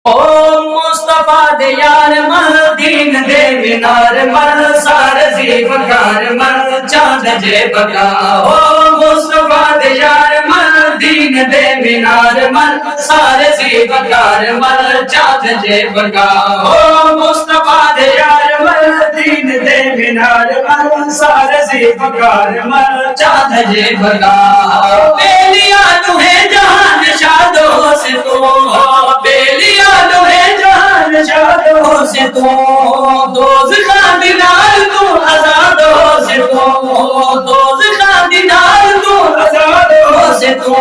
ओ मुस्तफा दे यार मल दीन दे मीनार मल सारे ज़ीवकार मल चांद जे बका। ओ मुस्तफा दे यार मल दीन दे मीनार मल सारे ज़ीवकार मल चांद जे बका। ओ मुस्तफा दे यार मल दीन दे मीनार मल सारे ज़ीवकार मल चांद जे बका। बेलिया तुम्हें जहान शादों से तो बेलिया शादों से तो दोज़खा दिनार तू आज़ादों से तो दोज़खा दिनार तू आज़ादों से तो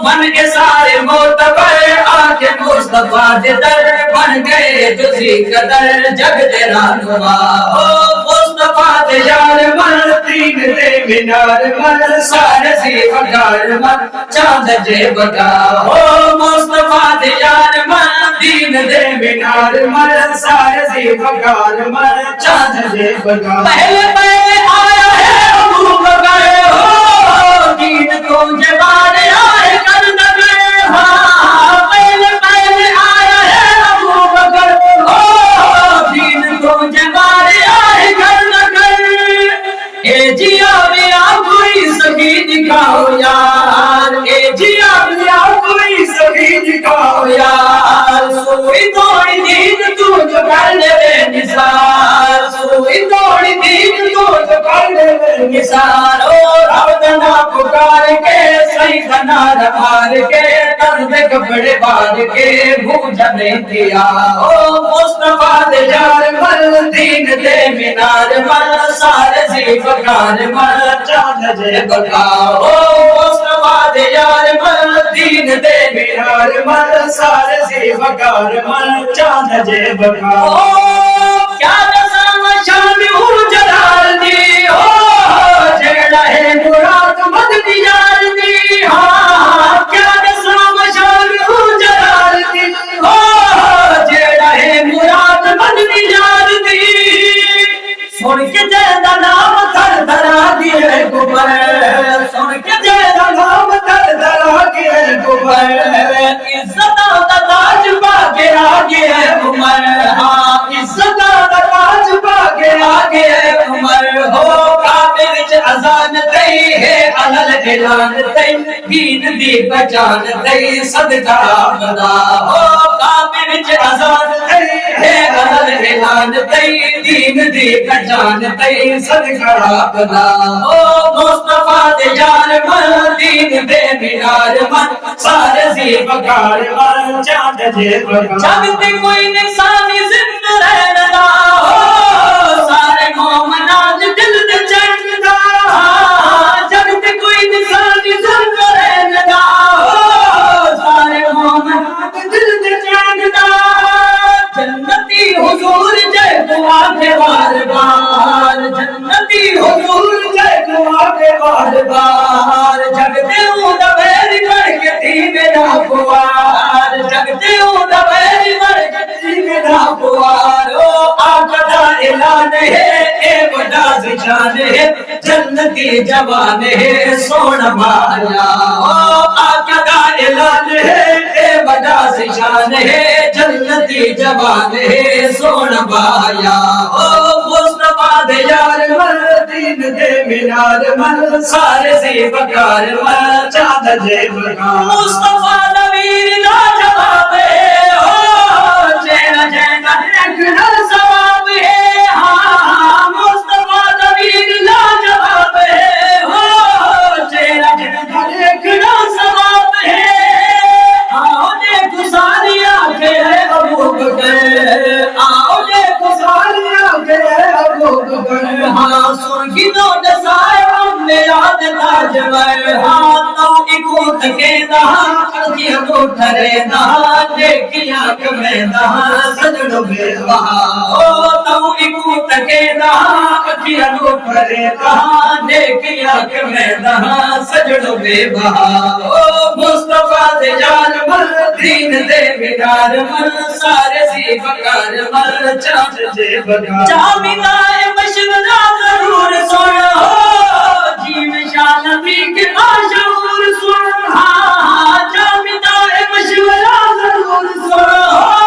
मन के सारे मोतबर आके मुस्तफा दे दर बन गए तुझी कदर जग दे रानुमा। मुस्तफा दे यार मल दीन दे मीनार मल सारे ज़ीवकार मल चांद जे बका। मुस्तफा दे यार मल दीन दे मीनार मल सारे ज़ीवकार मल चांद जे बका। पहले पहले आया है अबू बकर हो दीन को जवान आए कर न गए। हाँ पहले पहले आया है अबू बकर हो दीन को जवान आए कर न गए। ए जिया मेरा कोई सभी दिखाओ यार ए जिया मेरा कोई सभी दिखाओ यार। सोई तोड़ी दीन तू जो कर ले निसार सोई तोड़ी दीन तू जो कर ले निसार। और अवदना पुकार के सही धना मार के दर्द कपड़े बांध के भूज नहीं दिया। ओ मुस्तफा दे यार मल दीन दे मीनार मल सारे ज़ीवकार मल चांद जे बका। ओ मुस्तफा दे यार मल दीन दे मीनार मल सारे ज़ीवकार मल चांद जे बका। क्या नज़ाम शान हूँ जलाल दी हो जेड़ा है मुराद मदद यार दी। हाँ क्या नज़ाम शान हूँ जलाल दी हो जेड़ा है मुराद मदद यार दी। सुन के जैदा नाम थर धरा दिए गुबर सुन के जैदा नाम थर धरा दिए गुबर। इज्जत का ताज पाके आगे है उमर। हाँ इज्जत का ताज पाके आगे है उमर। हो काबे विच अजान तई है अलल ऐलान तई दीन दी पहचान तई सदका बदा। हो काबे विच अजान तई है अलल ऐलान तई दीन दी पहचान तई सदका बदा। ओ मुस्तफा दे यार मल दीन दे मीनार मल सारे ज़ीवकार मल चांद जे बका। जब ते कोई निशानी जिंदा रहना हो सारे मोमनाज दिल दे चंदा। जब ते कोई निशानी जिंदा रहना हो सारे मोमनाज दिल दे चंदा। जन्नती हुजूर जय दुआ के बार बार जन्नती हुजूर जय दुआ के बार बार। जगते हूँ दबेरी बढ़ के थी मेरा पुआर जगते हूँ दबेरी बढ़ के थी मेरा पुआर। ओ आका दा ऐलान है ए बड़ा ज़िशान है जन्नती जवान है सोना भाया। ओ आका दा ऐलान है ए बड़ा ज़िशान है जन्नती जवान है सोना भाया। ओ मुस्तफा दे यार मल दीन दे मीनार मल सारे ज़ीवकार मल चांद जे बका। मुस्तफा नबी दा जवाब है हो जेना जेना देखना सवाब है। हाँ मुस्तफा नबी दा जवाब है हो जेना जेना देखना सवाब है। आओ देखो सारी आंखें है अबू बकर आओ देखो सारी आंखें है अबू बकर। हाँ सुर्खी तो दसाए हमने याद ताजवर। हाँ तो इको थके दहा अखियां तो ठरे दहा देखिया कमे दहा सजनो बेवहा। ओ तो इको थके दहा अखियां तो ठरे दहा देखिया कमे दहा सजनो बेवहा। ओ मुस्तफा दे यार मल दीन दे मीनार मल सारे ज़ीवकार मल चांद जे बका। जामिदाए मशवरा जरूर सुन हो जीव शान नबी के आशूर सुन। हाँ जामिदाए मशवरा जरूर सुन हो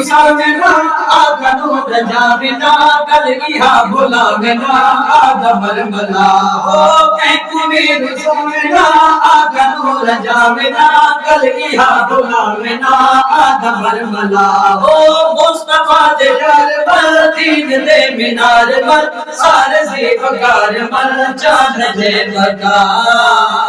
सामना आका नूर जामिना कल इहा भुला मिना आदमर मला हो कहकू मेरू सामना आका नूर जामिना कल इहा भुला मिना आदमर मला हो मुस्तफा दे दरबार दीन दे मीनार पर सारे से पकार मर चांद दे बकार